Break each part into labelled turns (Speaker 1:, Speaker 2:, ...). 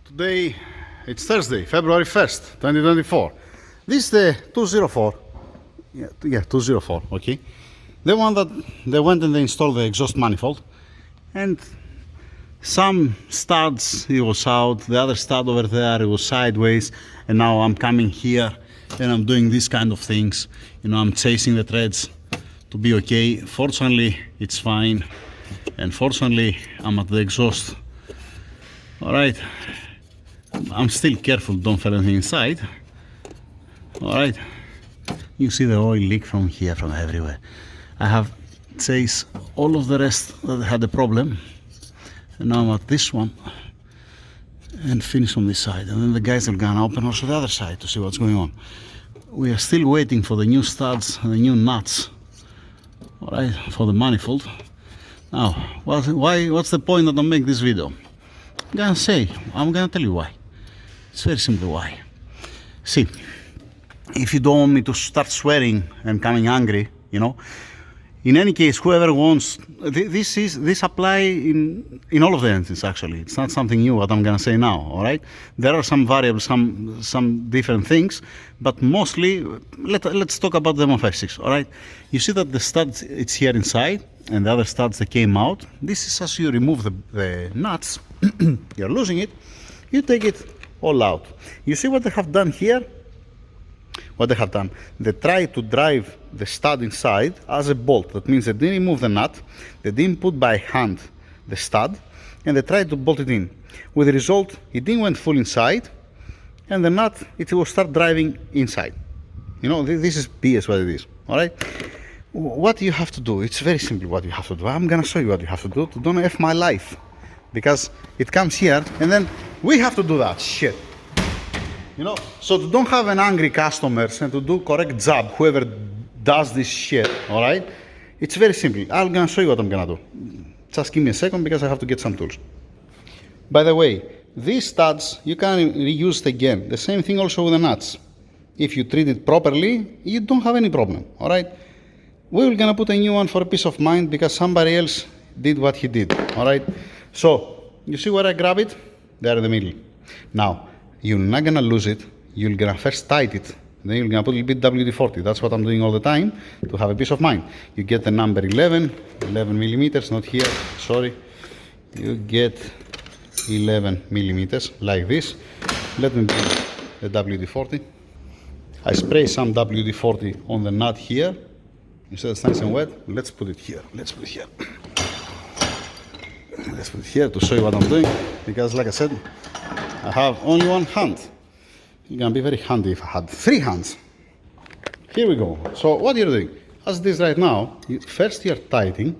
Speaker 1: Today it's Thursday, February 1st, 2024. This is the 204. Yeah, 204, okay. The one that they went and they installed the exhaust manifold, and some studs it was out, the other stud over there it was sideways, and now I'm coming here and I'm doing these kind of things. You know, I'm chasing the threads to be okay. Fortunately it's fine, and fortunately I'm at the exhaust. Alright, I'm still careful, don't fall anything inside. Alright, you see the oil leak from here, from everywhere. I have chased all of the rest that had a problem, and now I'm at this one and finish on this side, and then the guys are gonna open also the other side to see what's going on. We are still waiting for the new studs and the new nuts, alright, for the manifold. Now, what's the point that I make this video? I'm gonna tell you why. It's very simple why. See, if you don't want me to start swearing and coming angry, you know, in any case, whoever wants, this apply in all of the engines actually. It's not something new what I'm gonna say now, all right? There are some variables, some different things, but mostly, let's talk about them on 5.6, all right? You see that the studs, it's here inside, and the other studs that came out. This is as you remove the nuts, you're losing it, you take it all out. You see what they have done here? What they have done, they tried to drive the stud inside as a bolt. That means they didn't remove the nut, they didn't put by hand the stud, and they tried to bolt it in. With the result, it didn't went full inside, and the nut, it will start driving inside. You know, this is BS what it is, all right? What you have to do, it's very simple what you have to do. I'm gonna show you what you have to do to don't F my life. Because it comes here, and then we have to do that shit. You know, so to don't have an angry customers and to do correct job, whoever does this shit, all right? It's very simple. I'm gonna show you what I'm gonna do. Just give me a second because I have to get some tools. By the way, these studs, you can reuse it again. The same thing also with the nuts. If you treat it properly, you don't have any problem, all right? We're gonna put a new one for a peace of mind because somebody else did what he did, all right? So, you see where I grab it? There in the middle. Now, you're not gonna lose it, you're gonna first tight it, then you're gonna put a little bit WD-40. That's what I'm doing all the time to have a peace of mind. You get the number 11 millimeters, not here, sorry. You get 11 millimeters like this. Let me put the WD-40. I spray some WD-40 on the nut here. You see it's nice and wet. Let's put it here. Let's put it here. Let's put it here to show you what I'm doing, because like I said, I have only one hand. It's gonna be very handy if I had 3 hands. Here we go. So what you're doing, as it is right now, first you're tightening.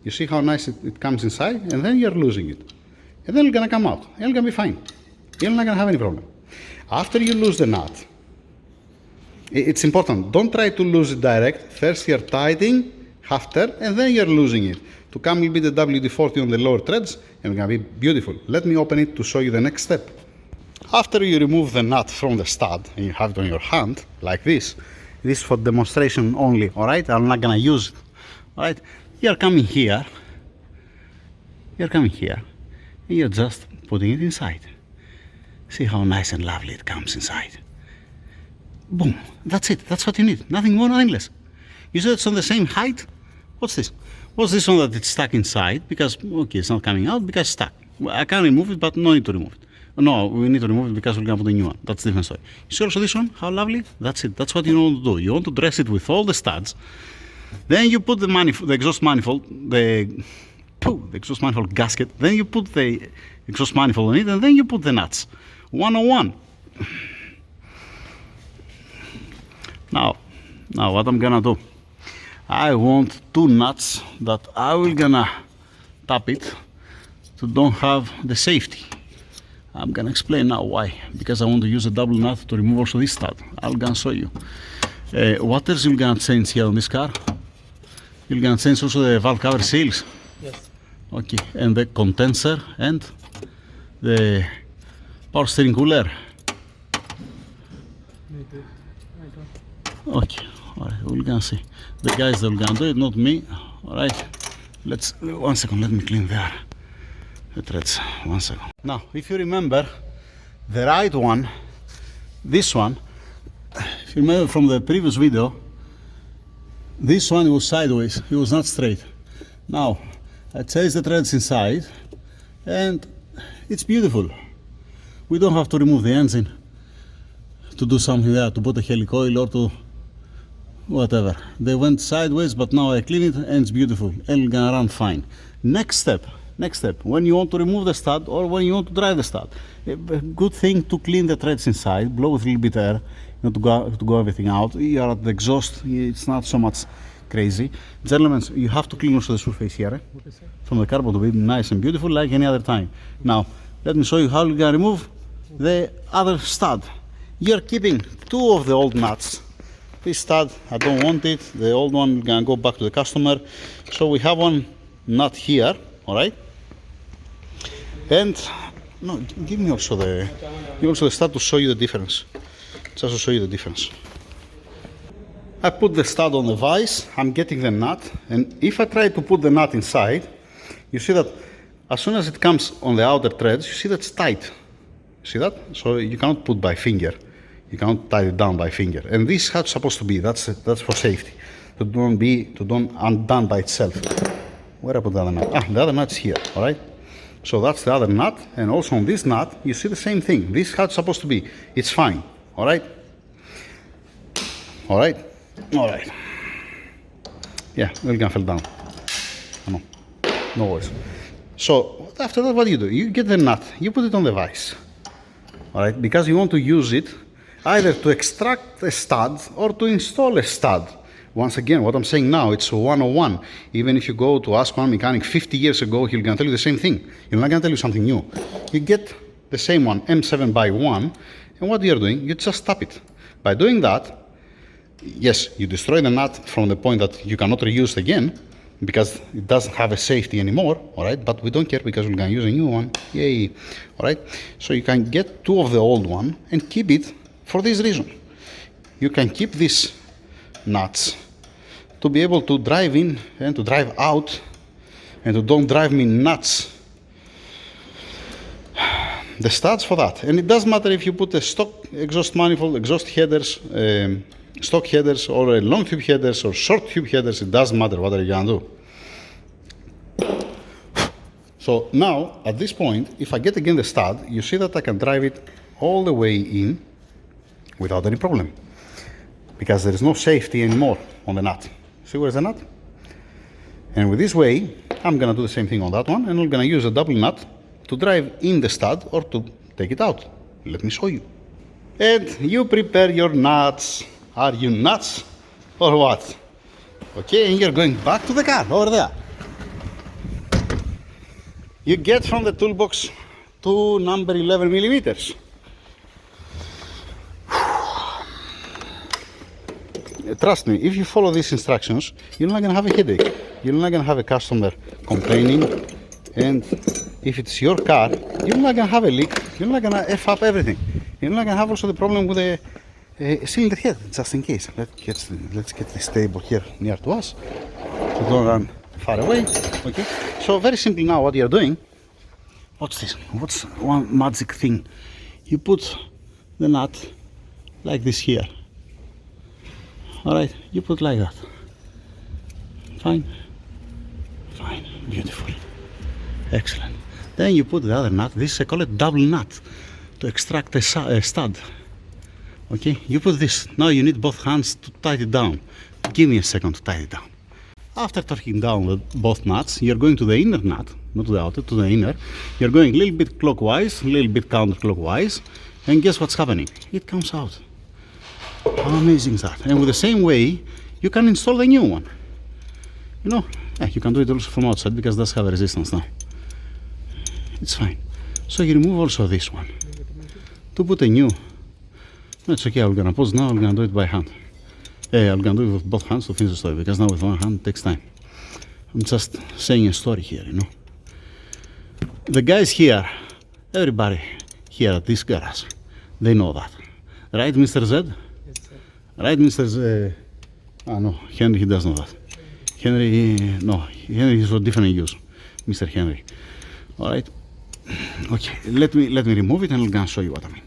Speaker 1: You see how nice it comes inside, and then you're losing it. And then it's gonna come out. It's gonna be fine. You're not gonna have any problem. After you lose the nut, it's important. Don't try to lose it direct. First you're tightening, after, and then you're losing it. To come will be the WD-40 on the lower threads, and it's gonna be beautiful. Let me open it to show you the next step. After you remove the nut from the stud, and you have it on your hand, like this is for demonstration only, alright? I'm not gonna use it, alright? You're coming here, and you're just putting it inside. See how nice and lovely it comes inside. Boom, that's it, that's what you need, nothing more, nothing less. You said it's on the same height? What's this? What's this one that it's stuck inside? Because, okay, it's not coming out because it's stuck. I can remove it, but no need to remove it. No, we need to remove it because we're going to put a new one. That's a different story. You see also this one? How lovely? That's it. That's what you want to do. You want to dress it with all the studs. Then you put the exhaust manifold, the exhaust manifold gasket. Then you put the exhaust manifold on it, and then you put the nuts. 101. Now what I'm going to do. I want 2 nuts that I will gonna tap it to don't have the safety. I'm gonna explain now why. Because I want to use a double nut to remove also this stud. I'm gonna show you. What else you're gonna change here on this car? You're gonna change also the valve cover seals.
Speaker 2: Yes.
Speaker 1: Okay, and the condenser and the power steering cooler. Okay. Alright, we're gonna see. The guys that are gonna do it, not me. Alright, let's 1 second, let me clean the threads. 1 second. Now, if you remember, The right one, this one, if you remember from the previous video, this one was sideways, it was not straight. Now, I changed the threads inside and it's beautiful. We don't have to remove the engine to do something there, to put a helicoil or to whatever. They went sideways, but now I clean it and it's beautiful and it's gonna run fine. Next step, when you want to remove the stud or when you want to drive the stud, a good thing to clean the threads inside, blow with a little bit air, you know, to go everything out. You are at the exhaust, it's not so much crazy. Gentlemen, you have to clean also the surface here, from the carbon to be nice and beautiful like any other time. Now, let me show you how you can remove the other stud. You're keeping two of the old nuts. This stud, I don't want it. The old one gonna go back to the customer. So we have one nut here, all right? And no, give me also the stud to show you the difference. Just to show you the difference. I put the stud on the vise. I'm getting the nut, and if I try to put the nut inside, you see that as soon as it comes on the outer threads, you see that's tight. See that? So you cannot put by finger. You cannot tie it down by finger. And this is how it's supposed to be. That's for safety. To don't undone by itself. Where I put the other nut? Ah, the other nut's here, alright? So that's the other nut, and also on this nut, you see the same thing. This is how it's supposed to be. It's fine, alright? Alright? Alright. Yeah, we're gonna fall down. No worries. So after that, what do? You get the nut, you put it on the vise. Alright, because you want to use it either to extract a stud or to install a stud. Once again, what I'm saying now, it's 101. Even if you go to ask one mechanic 50 years ago, he'll gonna tell you the same thing. He's not gonna tell you something new. You get the same one, M7 by 1, and what you're doing, you just tap it. By doing that, yes, you destroy the nut from the point that you cannot reuse it again, because it doesn't have a safety anymore, all right? But we don't care because we're gonna use a new one, yay, all right? So you can get two of the old one and keep it for this reason. You can keep these nuts to be able to drive in and to drive out and to don't drive me nuts. The studs for that. And it doesn't matter if you put a stock exhaust manifold, exhaust headers, stock headers or long tube headers or short tube headers, it doesn't matter what are you gonna do. So now, at this point, if I get again the stud, you see that I can drive it all the way in without any problem. Because there is no safety anymore on the nut. See where's the nut? And with this way, I'm gonna do the same thing on that one, and I'm gonna use a double nut to drive in the stud or to take it out. Let me show you. And you prepare your nuts. Are you nuts or what? Okay, and you're going back to the car over there. You get from the toolbox to number 11 millimeters. Trust me, if you follow these instructions, you're not gonna have a headache. You're not gonna have a customer complaining, and if it's your car, you're not gonna have a leak. You're not gonna F up everything. You're not gonna have also the problem with the cylinder head, just in case. Let's get this table here near to us, so don't run far away. Okay. So very simple now. What you're doing? What's this? What's one magic thing? You put the nut like this here. All right. You put like that. Fine. Fine. Beautiful. Excellent. Then you put the other nut. This I call it double nut to extract a stud. Okay, you put this. Now you need both hands to tighten it down. Give me a second to tighten it down. After tightening down both nuts, you're going to the inner nut, not to the outer, to the inner. You're going a little bit clockwise, a little bit counterclockwise, and guess what's happening? It comes out. How amazing is that? And with the same way, you can install the new one. You know, you can do it also from outside because it does have a resistance now. It's fine. So you remove also this one. To put a new, no, it's okay, I'm gonna pause now, I'm gonna do it by hand. I'm gonna do it with both hands to finish the story, because now with one hand it takes time. I'm just saying a story here, you know. The guys here, everybody here at this garage, they know that. Right, Mr. Z?
Speaker 2: Yes, sir.
Speaker 1: Right, Mr. Z? No, Henry, he doesn't know that. Henry, no, Henry is for different use. Mr. Henry. Alright. Okay, let me remove it and I'm gonna show you what I mean.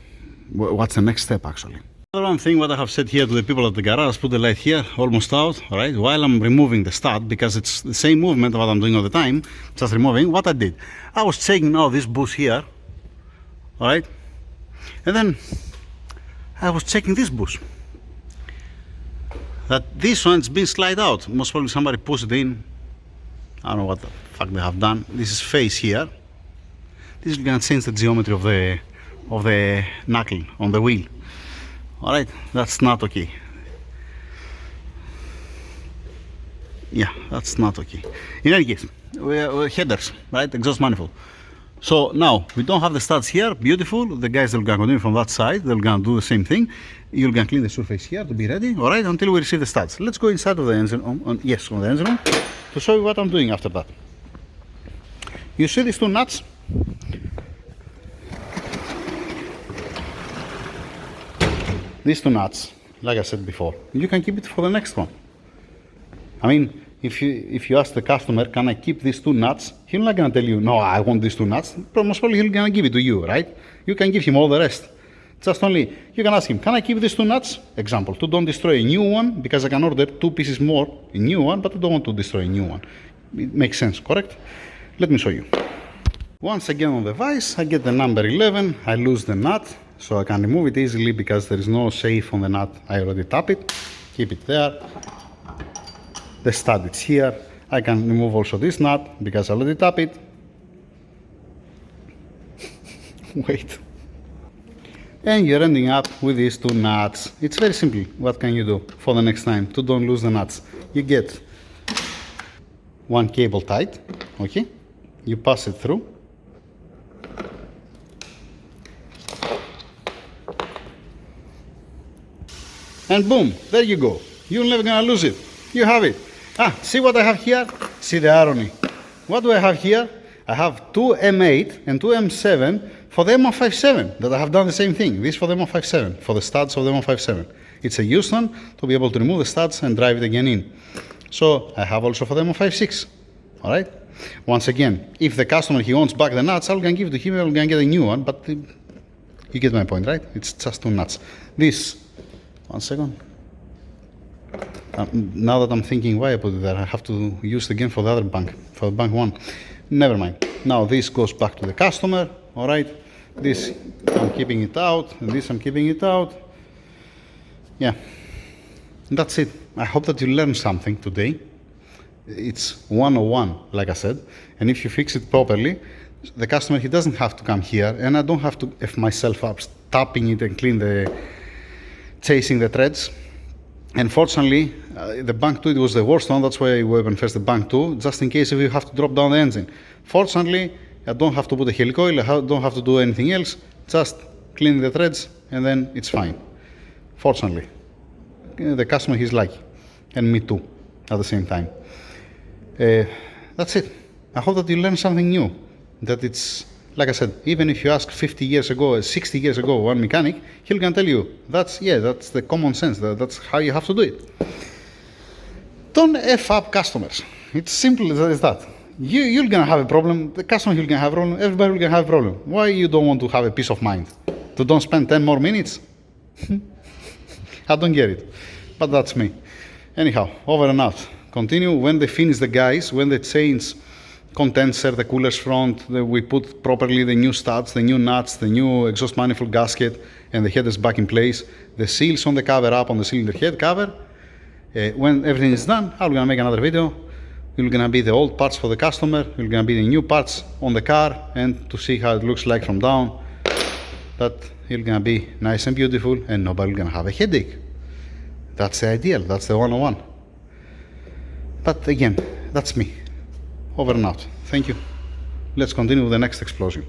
Speaker 1: What's the next step actually? Another one thing what I have said here to the people at the garage, put the light here, almost out, alright, while I'm removing the stud, because it's the same movement what I'm doing all the time, just removing, what I did. I was checking now this bush here, alright, and then I was checking this bush. That this one's been slid out. Most probably somebody pushed it in. I don't know what the fuck they have done. This is face here. This is gonna change the geometry of the knuckle on the wheel. Alright, that's not okay. Yeah, that's not okay. In any case, we're headers, right? Exhaust manifold. So now we don't have the studs here. Beautiful. The guys will gonna continue from that side. They're gonna do the same thing. You're gonna clean the surface here to be ready. All right, until we receive the studs. Let's go inside of the engine. On the engine room to show you what I'm doing after that. You see these two nuts? These two nuts, like I said before, you can keep it for the next one. I mean, if you ask the customer, can I keep these two nuts? He's not gonna tell you, no, I want these two nuts. Most probably he's gonna give it to you, right? You can give him all the rest. Just only, you can ask him, can I keep these two nuts? Example, to don't destroy a new one, because I can order 2 pieces more, a new one, but I don't want to destroy a new one. It makes sense, correct? Let me show you. Once again on the vise, I get the number 11, I lose the nut, so I can remove it easily because there is no safe on the nut. I already tap it, keep it there. The stud is here. I can remove also this nut because I already tap it. Wait. And you're ending up with these two nuts. It's very simple. What can you do for the next time to don't lose the nuts? You get one cable tight, okay? You pass it through. And boom, there you go. You're never gonna lose it. You have it. Ah, see what I have here? See the irony. What do I have here? I have two M8 and two M7 for the M157 that I have done the same thing. This for the M157, for the studs of the M157. It's a used one to be able to remove the studs and drive it again in. So I have also for the M156. All right. Once again, if the customer he wants back the nuts, I'm gonna give it to him. I'm gonna get a new one. But you get my point, right? It's just two nuts. This. One second. Now that I'm thinking why I put it there, I have to use it again for the other bank, for the bank one. Never mind. Now this goes back to the customer. All right. This I'm keeping it out, and this I'm keeping it out. Yeah. That's it. I hope that you learned something today. It's 101, like I said. And if you fix it properly, the customer he doesn't have to come here, and I don't have to F myself up tapping it and chasing the threads. And fortunately, the bank 2, it was the worst one. That's why we opened first the bank 2, just in case if you have to drop down the engine. Fortunately, I don't have to put a helicoil, I don't have to do anything else, just clean the threads and then it's fine. Fortunately, the customer he's lucky, and me too, at the same time. That's it. I hope that you learned something new, that it's, like I said, even if you ask 50 years ago, 60 years ago, one mechanic, he'll can tell you, that's the common sense, that's how you have to do it. Don't F up customers. It's simple as that. You're gonna have a problem, the customer will gonna have a problem, everybody will gonna have a problem. Why you don't want to have a peace of mind? To don't spend 10 more minutes? I don't get it, but that's me. Anyhow, over and out. Continue when they finish the guys, when they change condenser, the cooler's front, we put properly the new studs, the new nuts, the new exhaust manifold gasket, and the head is back in place. The seals on the cover up on the cylinder head cover. When everything is done, I'm gonna make another video. It's gonna be the old parts for the customer, it's gonna be the new parts on the car, and to see how it looks like from down. That it's gonna be nice and beautiful, and nobody's gonna have a headache. That's the ideal, that's the 101. But again, that's me. Over and out. Thank you. Let's continue with the next explosion.